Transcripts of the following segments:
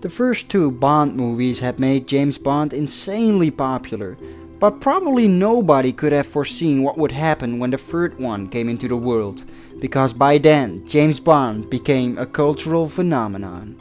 The first two Bond movies had made James Bond insanely popular, but probably nobody could have foreseen what would happen when the third one came into the world, because by then James Bond became a cultural phenomenon.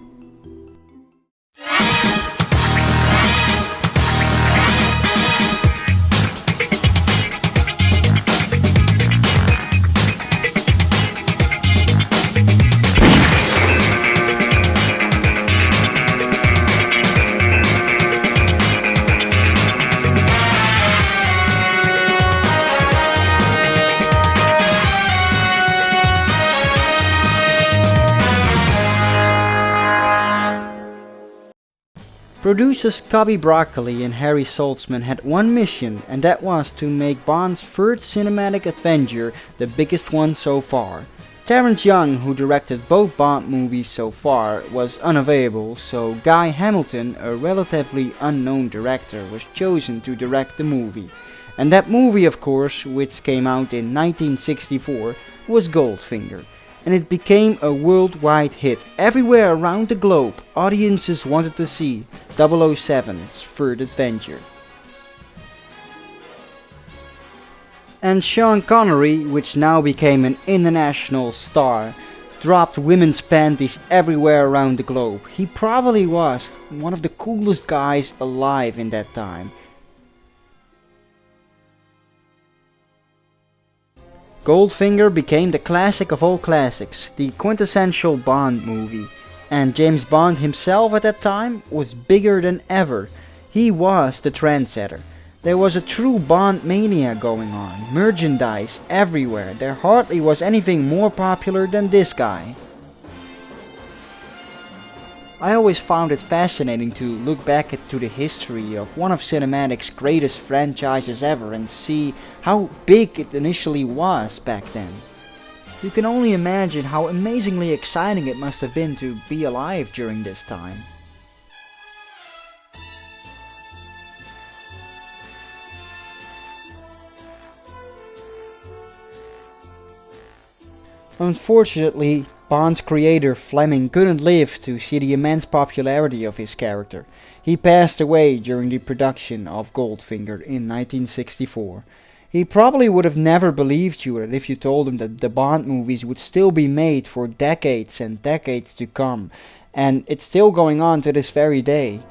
Producers Cubby Broccoli and Harry Saltzman had one mission, and that was to make Bond's third cinematic adventure the biggest one so far. Terrence Young, who directed both Bond movies so far, was unavailable, so Guy Hamilton, a relatively unknown director, was chosen to direct the movie. And that movie, of course, which came out in 1964, was Goldfinger. And it became a worldwide hit. Everywhere around the globe, audiences wanted to see 007's third adventure. And Sean Connery, which now became an international star, dropped women's panties everywhere around the globe. He probably was one of the coolest guys alive in that time. Goldfinger became the classic of all classics, the quintessential Bond movie, and James Bond himself at that time was bigger than ever. He was the trendsetter. There was a true Bond mania going on, merchandise everywhere. There hardly was anything more popular than this guy. I always found it fascinating to look back to the history of one of cinematic's greatest franchises ever and see how big it initially was back then. You can only imagine how amazingly exciting it must have been to be alive during this time. Unfortunately, Bond's creator Fleming couldn't live to see the immense popularity of his character. He passed away during the production of Goldfinger in 1964. He probably would have never believed you if you told him that the Bond movies would still be made for decades and decades to come, and it's still going on to this very day.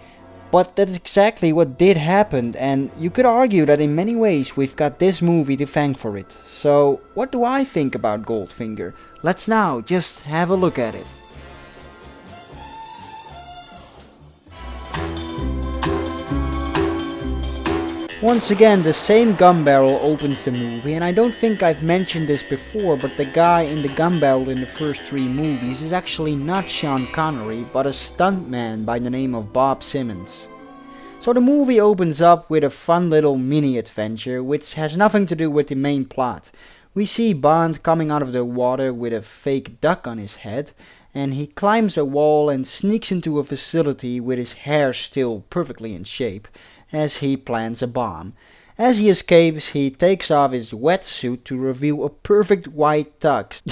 But that's exactly what did happen, and you could argue that in many ways we've got this movie to thank for it. So, what do I think about Goldfinger? Let's now just have a look at it. Once again, the same gun barrel opens the movie, and I don't think I've mentioned this before, but the guy in the gun barrel in the first three movies is actually not Sean Connery, but a stuntman by the name of Bob Simmons. So the movie opens up with a fun little mini adventure, which has nothing to do with the main plot. We see Bond coming out of the water with a fake duck on his head, and he climbs a wall and sneaks into a facility with his hair still perfectly in shape, as he plants a bomb. As he escapes, he takes off his wetsuit to reveal a perfect white tux.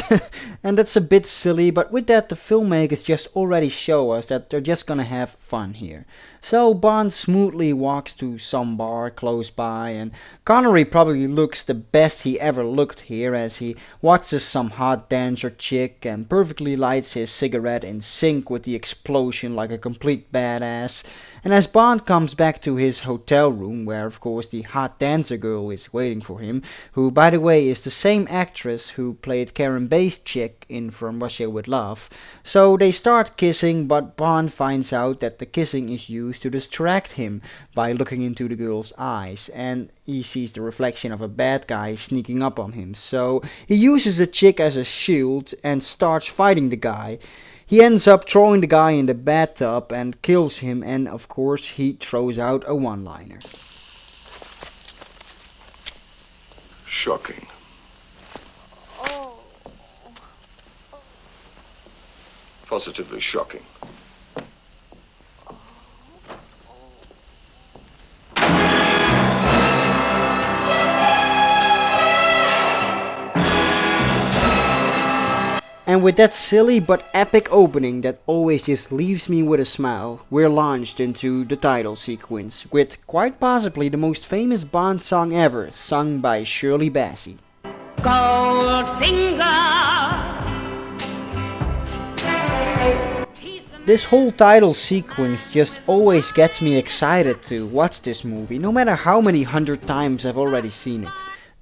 And that's a bit silly, but with that the filmmakers just already show us that they're just gonna have fun here. So Bond smoothly walks to some bar close by, and Connery probably looks the best he ever looked here as he watches some hot dancer chick and perfectly lights his cigarette in sync with the explosion like a complete badass. And as Bond comes back to his hotel room, where of course the hot dancer girl is waiting for him, who by the way is the same actress who played Karen Bay's chick in From Russia with Love, so they start kissing, but Bond finds out that the kissing is used to distract him by looking into the girl's eyes, and he sees the reflection of a bad guy sneaking up on him, so he uses the chick as a shield and starts fighting the guy. He ends up throwing the guy in the bathtub and kills him, and of course he throws out a one-liner. Shocking. Positively shocking. And with that silly but epic opening that always just leaves me with a smile, we're launched into the title sequence with quite possibly the most famous Bond song ever, sung by Shirley Bassey. Goldfinger. This whole title sequence just always gets me excited to watch this movie, no matter how many hundred times I've already seen it.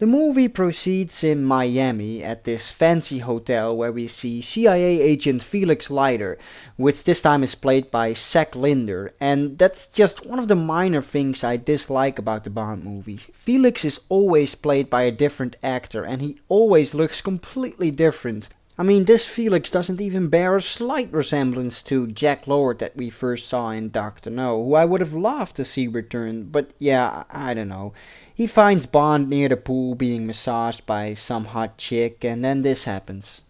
The movie proceeds in Miami at this fancy hotel where we see CIA agent Felix Leiter, which this time is played by Zach Linder, and that's just one of the minor things I dislike about the Bond movies. Felix is always played by a different actor and he always looks completely different. I mean, this Felix doesn't even bear a slight resemblance to Jack Lord that we first saw in Dr. No, who I would have loved to see return, but yeah, I don't know. He finds Bond near the pool being massaged by some hot chick, and then this happens.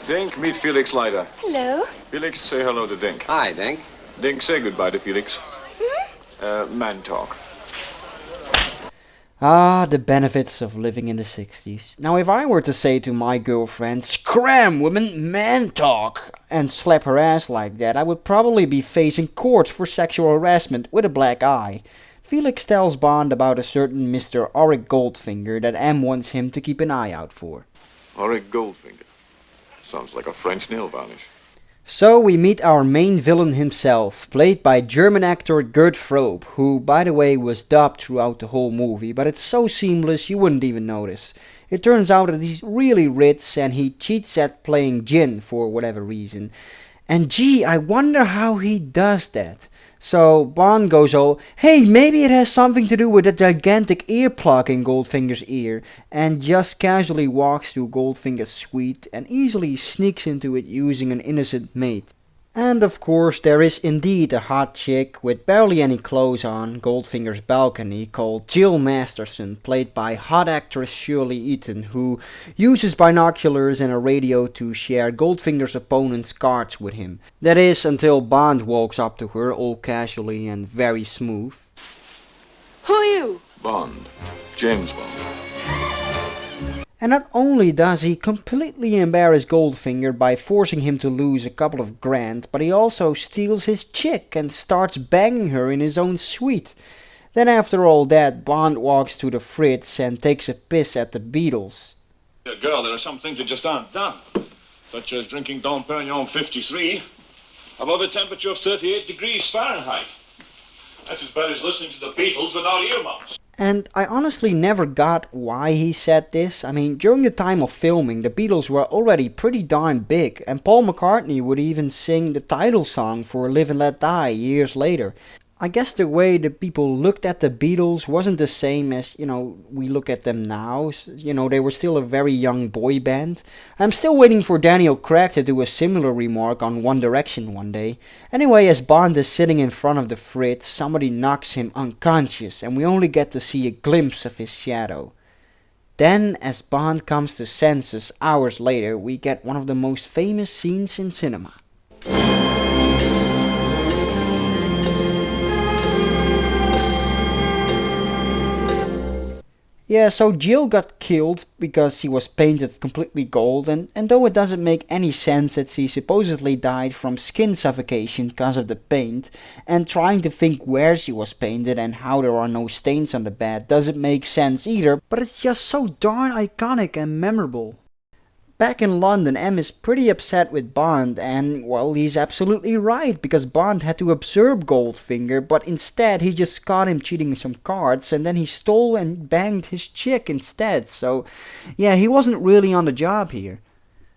Dink, meet Felix Leiter. Hello. Felix, say hello to Dink. Hi, Dink. Dink, say goodbye to Felix. Man talk. Ah, the benefits of living in the 60s. Now if I were to say to my girlfriend, "Scram woman, man talk," and slap her ass like that, I would probably be facing court for sexual harassment with a black eye. Felix tells Bond about a certain Mr. Auric Goldfinger that M wants him to keep an eye out for. Auric Goldfinger. Sounds like a French nail varnish. So we meet our main villain himself, played by German actor Gert Frobe, who by the way was dubbed throughout the whole movie, but it's so seamless you wouldn't even notice. It turns out that he's really rich and he cheats at playing gin for whatever reason. And gee, I wonder how he does that. So Bond goes all, "Hey, maybe it has something to do with a gigantic earplug in Goldfinger's ear," and just casually walks to Goldfinger's suite and easily sneaks into it using an innocent maid. And of course there is indeed a hot chick with barely any clothes on Goldfinger's balcony called Jill Masterson, played by hot actress Shirley Eaton, who uses binoculars and a radio to share Goldfinger's opponent's cards with him. That is, until Bond walks up to her all casually and very smooth. Who are you? Bond. James Bond. And not only does he completely embarrass Goldfinger by forcing him to lose a couple of grand, but he also steals his chick and starts banging her in his own suite. Then after all that, Bond walks to the fridge and takes a piss at the Beatles. Girl, there are some things that just aren't done, such as drinking Dom Perignon 53 above a temperature of 38 degrees Fahrenheit. That's as bad as listening to the Beatles without earmuffs. And I honestly never got why he said this. I mean, during the time of filming, the Beatles were already pretty darn big, and Paul McCartney would even sing the title song for Live and Let Die years later. I guess the way the people looked at the Beatles wasn't the same as, we look at them now. They were still a very young boy band. I'm still waiting for Daniel Craig to do a similar remark on One Direction one day. Anyway, as Bond is sitting in front of the fridge, somebody knocks him unconscious and we only get to see a glimpse of his shadow. Then, as Bond comes to senses hours later, we get one of the most famous scenes in cinema. Yeah, so Jill got killed because she was painted completely gold, and though it doesn't make any sense that she supposedly died from skin suffocation because of the paint, and trying to think where she was painted and how there are no stains on the bed doesn't make sense either, but it's just so darn iconic and memorable. Back in London, M is pretty upset with Bond, and, well, he's absolutely right, because Bond had to observe Goldfinger, but instead he just caught him cheating some cards, and then he stole and banged his chick instead, so, yeah, he wasn't really on the job here.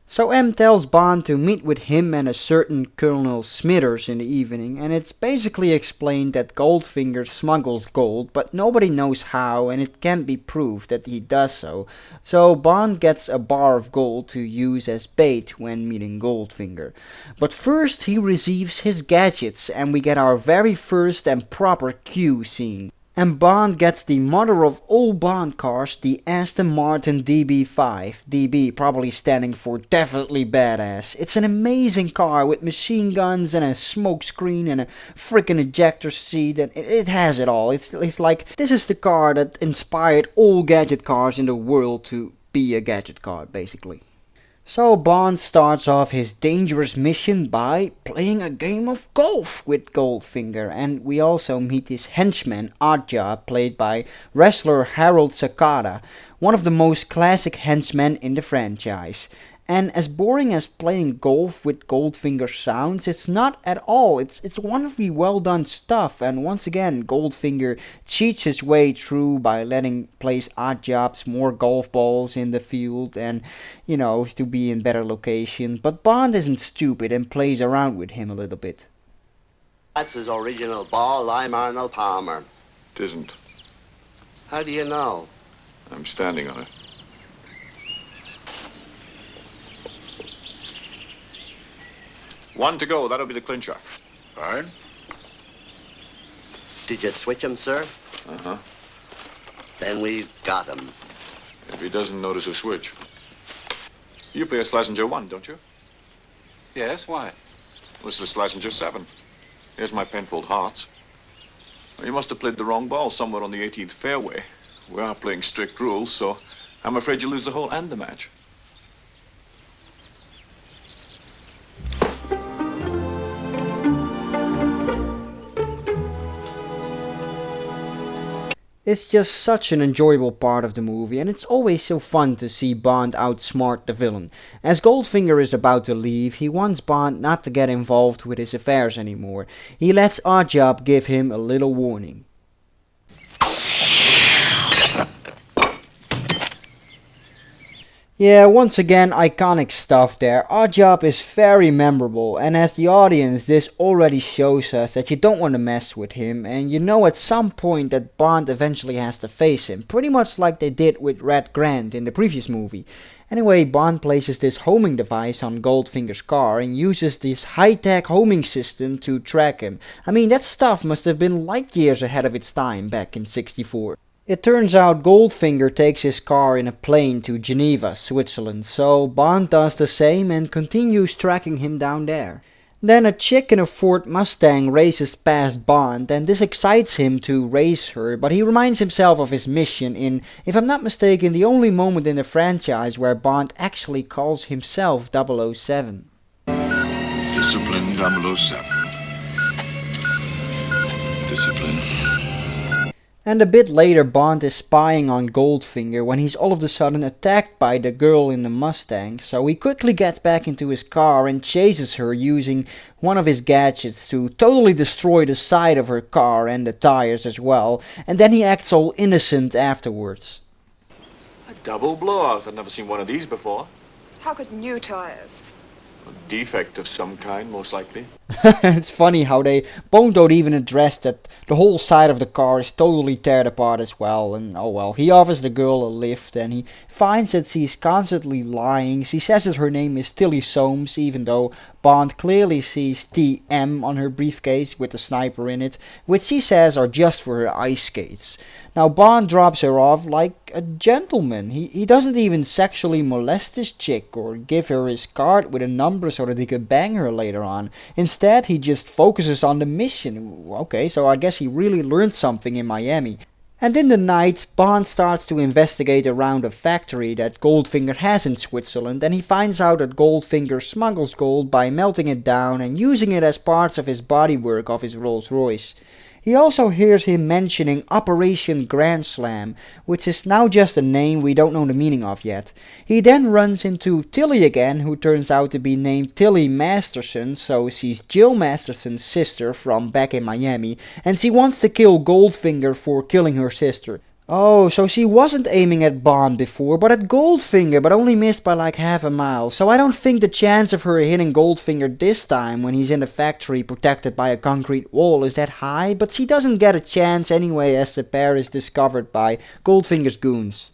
So M tells Bond to meet with him and a certain Colonel Smithers in the evening, and it's basically explained that Goldfinger smuggles gold, but nobody knows how, and it can't be proved that he does so. So Bond gets a bar of gold to use as bait when meeting Goldfinger. But first he receives his gadgets, and we get our very first and proper Q scene. And Bond gets the mother of all Bond cars, the Aston Martin DB5. DB probably standing for definitely badass. It's an amazing car with machine guns and a smoke screen and a freaking ejector seat, and it has it all. It's like, this is the car that inspired all gadget cars in the world to be a gadget car, basically. So Bond starts off his dangerous mission by playing a game of golf with Goldfinger, and we also meet his henchman Oddjob, played by wrestler Harold Sakata, one of the most classic henchmen in the franchise. And as boring as playing golf with Goldfinger sounds, it's not at all. It's wonderfully well done stuff. And once again, Goldfinger cheats his way through by letting place Oddjobs more golf balls in the field and, to be in better location. But Bond isn't stupid and plays around with him a little bit. That's his original ball. I'm Arnold Palmer. It isn't. How do you know? I'm standing on it. One to go. That'll be the clincher. Fine. Did you switch him, sir? Uh-huh. Then we've got him. If he doesn't notice a switch. You play a Schlesinger 1, don't you? Yes, why? This is a Schlesinger 7. Here's my Penfold Hearts. Well, you must have played the wrong ball somewhere on the 18th fairway. We are playing strict rules, so I'm afraid you lose the hole and the match. It's just such an enjoyable part of the movie, and it's always so fun to see Bond outsmart the villain. As Goldfinger is about to leave, he wants Bond not to get involved with his affairs anymore. He lets Oddjob give him a little warning. Yeah, once again, iconic stuff there. Oddjob is very memorable, and as the audience, this already shows us that you don't want to mess with him, and you know at some point that Bond eventually has to face him, pretty much like they did with Red Grant in the previous movie. Anyway, Bond places this homing device on Goldfinger's car and uses this high-tech homing system to track him. I mean, that stuff must have been light years ahead of its time back in '64. It turns out Goldfinger takes his car in a plane to Geneva, Switzerland, so Bond does the same and continues tracking him down there. Then a chick in a Ford Mustang races past Bond, and this excites him to race her, but he reminds himself of his mission in, if I'm not mistaken, the only moment in the franchise where Bond actually calls himself 007. Discipline 007. Discipline. And a bit later, Bond is spying on Goldfinger when he's all of a sudden attacked by the girl in the Mustang, so he quickly gets back into his car and chases her using one of his gadgets to totally destroy the side of her car and the tires as well, and then he acts all innocent afterwards. A double blowout. I've never seen one of these before. How could new tires? A defect of some kind, most likely. It's funny how Bond don't even address that the whole side of the car is totally teared apart as well, and oh well, he offers the girl a lift and he finds that she's constantly lying. She says that her name is Tilly Soames, even though Bond clearly sees TM on her briefcase with a sniper in it, which she says are just for her ice skates. Now Bond drops her off like a gentleman. He doesn't even sexually molest this chick or give her his card with a number so that he could bang her later on. Instead, he just focuses on the mission. Okay, so I guess he really learned something in Miami. And in the night, Bond starts to investigate around a factory that Goldfinger has in Switzerland, and he finds out that Goldfinger smuggles gold by melting it down and using it as parts of his bodywork of his Rolls Royce. He also hears him mentioning Operation Grand Slam, which is now just a name we don't know the meaning of yet. He then runs into Tilly again, who turns out to be named Tilly Masterson, so she's Jill Masterson's sister from back in Miami, and she wants to kill Goldfinger for killing her sister. Oh, so she wasn't aiming at Bond before, but at Goldfinger, but only missed by like half a mile. So I don't think the chance of her hitting Goldfinger this time when he's in the factory protected by a concrete wall is that high, but she doesn't get a chance anyway as the pair is discovered by Goldfinger's goons.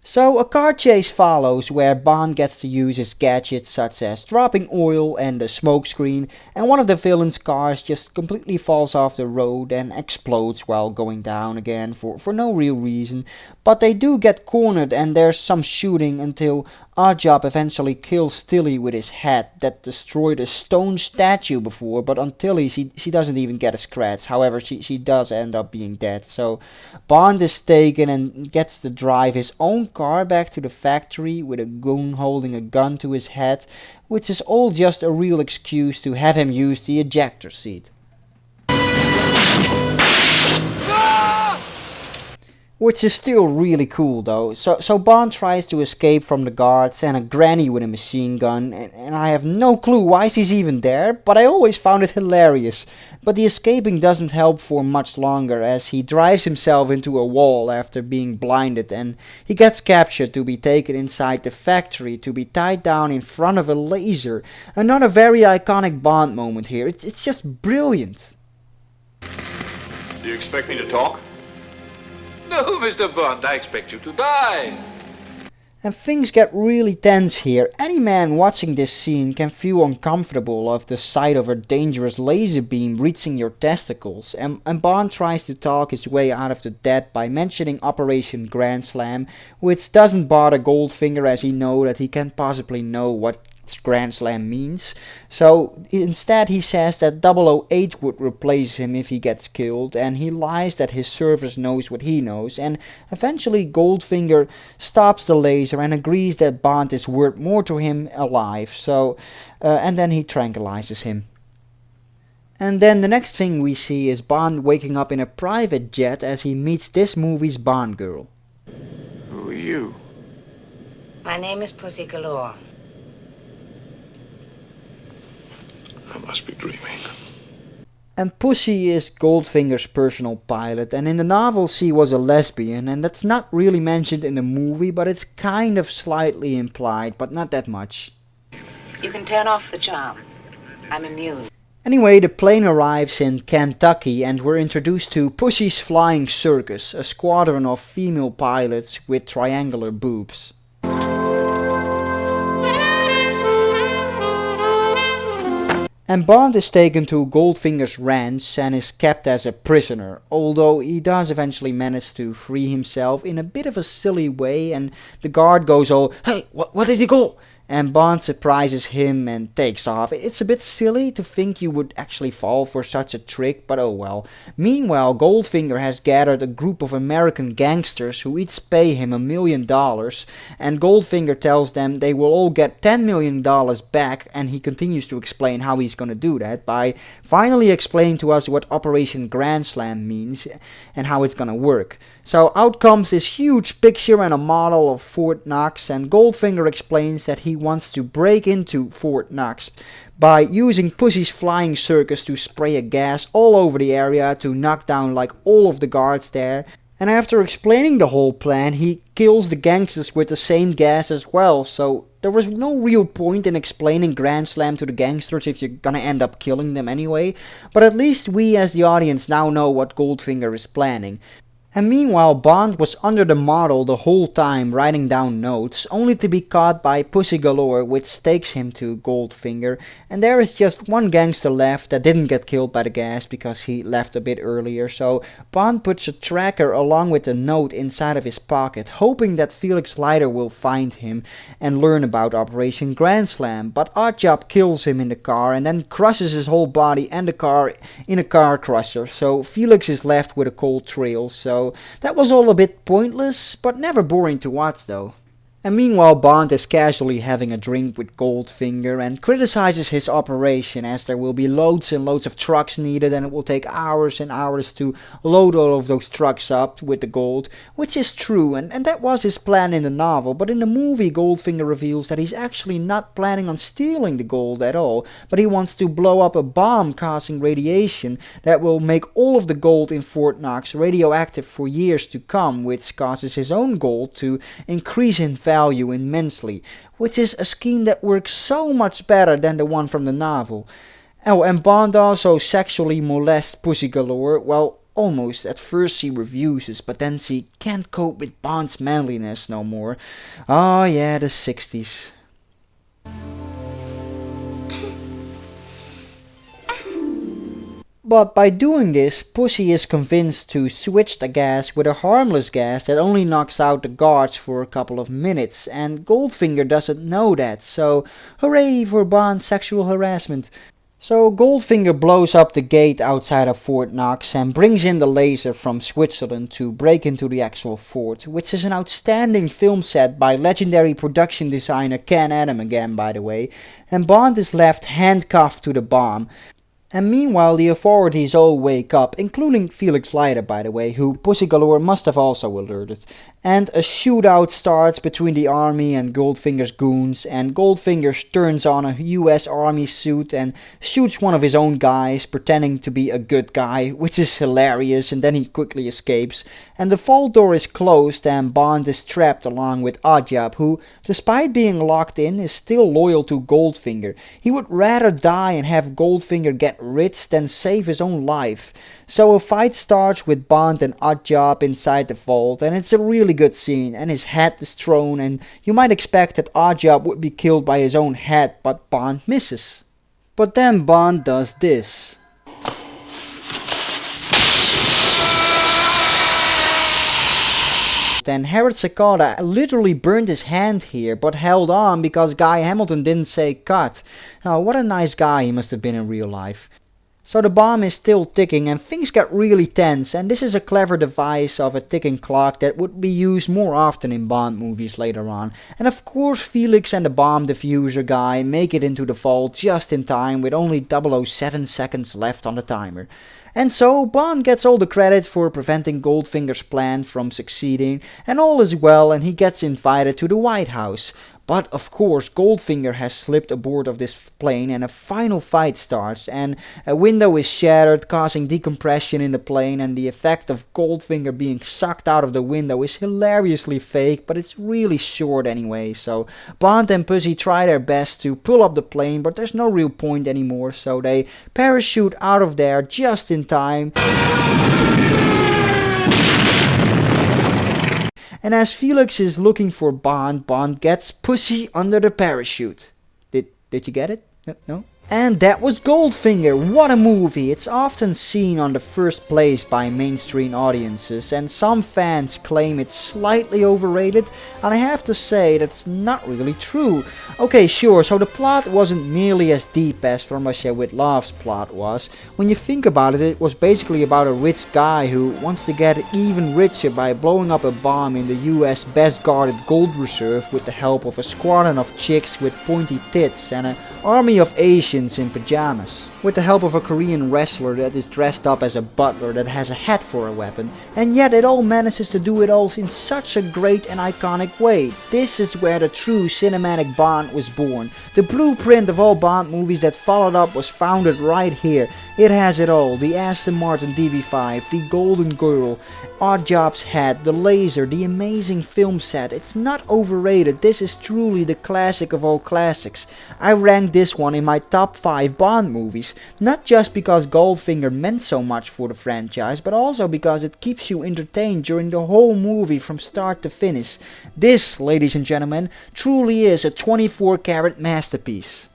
So a car chase follows where Bond gets to use his gadgets such as dropping oil and a smokescreen, and one of the villain's cars just completely falls off the road and explodes while going down again for no real reason. But they do get cornered and there's some shooting until Oddjob eventually kills Tilly with his hat that destroyed a stone statue before, but on Tilly she doesn't even get a scratch. However, she does end up being dead. So Bond is taken and gets to drive his own car back to the factory with a goon holding a gun to his head, which is all just a real excuse to have him use the ejector seat. Which is still really cool though. So Bond tries to escape from the guards and a granny with a machine gun, and I have no clue why she's even there, but I always found it hilarious. But the escaping doesn't help for much longer as he drives himself into a wall after being blinded, and he gets captured to be taken inside the factory to be tied down in front of a laser. Another very iconic Bond moment here. It's just brilliant. Do you expect me to talk? No, Mr. Bond, I expect you to die. And things get really tense here. Any man watching this scene can feel uncomfortable of the sight of a dangerous laser beam reaching your testicles, and Bond tries to talk his way out of the dead by mentioning Operation Grand Slam, which doesn't bother Goldfinger as he knows that he can't possibly know what Grand Slam means. So instead he says that 008 would replace him if he gets killed, and he lies that his service knows what he knows, and eventually Goldfinger stops the laser and agrees that Bond is worth more to him alive, and then he tranquilizes him. And then the next thing we see is Bond waking up in a private jet as he meets this movie's Bond girl. Who are you? My name is Pussy Galore. I must be dreaming. And Pussy is Goldfinger's personal pilot, and in the novel she was a lesbian, and that's not really mentioned in the movie, but it's kind of slightly implied, but not that much. You can turn off the charm. I'm immune. Anyway, the plane arrives in Kentucky and we're introduced to Pussy's Flying Circus, a squadron of female pilots with triangular boobs. And Bond is taken to Goldfinger's ranch and is kept as a prisoner, although he does eventually manage to free himself in a bit of a silly way, and the guard goes all, "Hey, where did he go?" And Bond surprises him and takes off. It's a bit silly to think you would actually fall for such a trick, but oh well. Meanwhile, Goldfinger has gathered a group of American gangsters who each pay him $1 million, and Goldfinger tells them they will all get $10 million back, and he continues to explain how he's gonna do that by finally explaining to us what Operation Grand Slam means and how it's gonna work. So out comes this huge picture and a model of Fort Knox, and Goldfinger explains that he wants to break into Fort Knox by using Pussy's Flying Circus to spray a gas all over the area to knock down like all of the guards there. And after explaining the whole plan, he kills the gangsters with the same gas as well, so there was no real point in explaining Grand Slam to the gangsters if you're gonna end up killing them anyway, but at least we as the audience now know what Goldfinger is planning. And meanwhile, Bond was under the model the whole time writing down notes, only to be caught by Pussy Galore, which takes him to Goldfinger, and there is just one gangster left that didn't get killed by the gas because he left a bit earlier, so Bond puts a tracker along with the note inside of his pocket, hoping that Felix Leiter will find him and learn about Operation Grand Slam, but Oddjob kills him in the car and then crushes his whole body and the car in a car crusher, so Felix is left with a cold trail, so that was all a bit pointless, but never boring to watch though. And meanwhile, Bond is casually having a drink with Goldfinger and criticizes his operation as there will be loads and loads of trucks needed and it will take hours and hours to load all of those trucks up with the gold, which is true, and that was his plan in the novel, but in the movie Goldfinger reveals that he's actually not planning on stealing the gold at all, but he wants to blow up a bomb causing radiation that will make all of the gold in Fort Knox radioactive for years to come, which causes his own gold to increase in value immensely, which is a scheme that works so much better than the one from the novel. Oh, and Bond also sexually molests Pussy Galore, well, almost. At first she refuses, but then she can't cope with Bond's manliness no more. Oh yeah, the 60s. But by doing this, Pussy is convinced to switch the gas with a harmless gas that only knocks out the guards for a couple of minutes, and Goldfinger doesn't know that, so hooray for Bond's sexual harassment. So Goldfinger blows up the gate outside of Fort Knox and brings in the laser from Switzerland to break into the actual fort, which is an outstanding film set by legendary production designer Ken Adam again, by the way, and Bond is left handcuffed to the bomb. And meanwhile the authorities all wake up, including Felix Leiter, by the way, who Pussy Galore must have also alerted. And a shootout starts between the army and Goldfinger's goons, and Goldfinger turns on a US Army suit and shoots one of his own guys, pretending to be a good guy, which is hilarious, and then he quickly escapes. And the vault door is closed and Bond is trapped along with Oddjob, who, despite being locked in, is still loyal to Goldfinger. He would rather die and have Goldfinger get rich than save his own life. So a fight starts with Bond and Oddjob inside the vault, and it's a really good scene, and his head is thrown, and you might expect that Oddjob would be killed by his own head, but Bond misses. But then Bond does this. And Harold Sakata literally burned his hand here, but held on because Guy Hamilton didn't say cut. Now, what a nice guy he must have been in real life. So the bomb is still ticking and things get really tense, and this is a clever device of a ticking clock that would be used more often in Bond movies later on. And of course Felix and the bomb diffuser guy make it into the vault just in time with only 007 seconds left on the timer. And so Bond gets all the credit for preventing Goldfinger's plan from succeeding, and all is well, and he gets invited to the White House. But of course Goldfinger has slipped aboard of this plane and a final fight starts, and a window is shattered, causing decompression in the plane, and the effect of Goldfinger being sucked out of the window is hilariously fake, but it's really short anyway. So Bond and Pussy try their best to pull up the plane, but there's no real point anymore, so they parachute out of there just in time. And as Felix is looking for Bond, Bond gets Pussy under the parachute. Did you get it? No? And that was Goldfinger. What a movie! It's often seen on the first place by mainstream audiences, and some fans claim it's slightly overrated, and I have to say that's not really true. Okay, sure, so the plot wasn't nearly as deep as From Russia with Love's plot was. When you think about it, it was basically about a rich guy who wants to get even richer by blowing up a bomb in the US best guarded gold reserve with the help of a squadron of chicks with pointy tits and an army of Asians in pajamas, with the help of a Korean wrestler that is dressed up as a butler that has a hat for a weapon, and yet it all manages to do it all in such a great and iconic way. This is where the true cinematic Bond was born. The blueprint of all Bond movies that followed up was founded right here. It has it all: the Aston Martin DB5, the Golden Girl, Oddjob's hat, the laser, the amazing film set. It's not overrated. This is truly the classic of all classics. I rank this one in my top 5 Bond movies, not just because Goldfinger meant so much for the franchise, but also because it keeps you entertained during the whole movie from start to finish. This, ladies and gentlemen, truly is a 24-karat masterpiece.